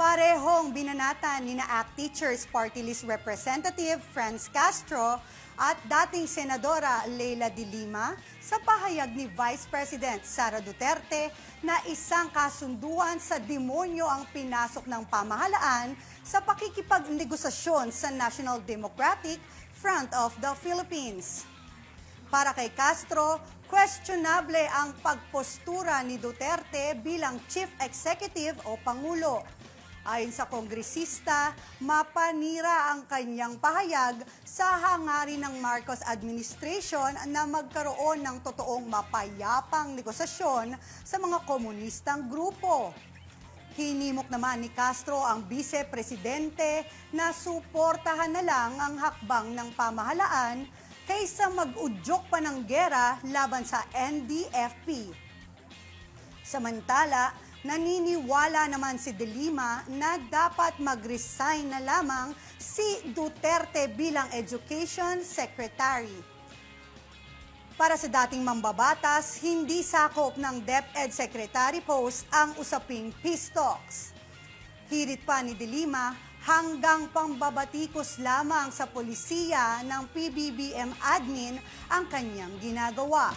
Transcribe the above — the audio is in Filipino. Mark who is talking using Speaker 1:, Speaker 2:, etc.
Speaker 1: Parehong binanatan ni ACT Teachers Party List Representative Franz Castro at dating Senadora Leila de Lima sa pahayag ni Vice President Sara Duterte na isang kasunduan sa demonyo ang pinasok ng pamahalaan sa pakikipagnegosasyon sa National Democratic Front of the Philippines. Para kay Castro, questionable ang pagpostura ni Duterte bilang Chief Executive o Pangulo. Ayon sa kongresista, mapanira ang kanyang pahayag sa hangarin ng Marcos administration na magkaroon ng totoong mapayapang negosasyon sa mga komunistang grupo. Hinimok naman ni Castro ang vice-presidente na suportahan na lang ang hakbang ng pamahalaan kaysa mag-udyok pa ng gera laban sa NDFP. Samantala, naniniwala naman si de Lima na dapat mag-resign na lamang si Duterte bilang Education Secretary. Para sa dating mambabatas, hindi sakop ng DepEd Secretary post ang usaping peace talks. Hirit pa ni de Lima, hanggang pambabatikos lamang sa polisiya ng PBBM admin ang kanyang ginagawa.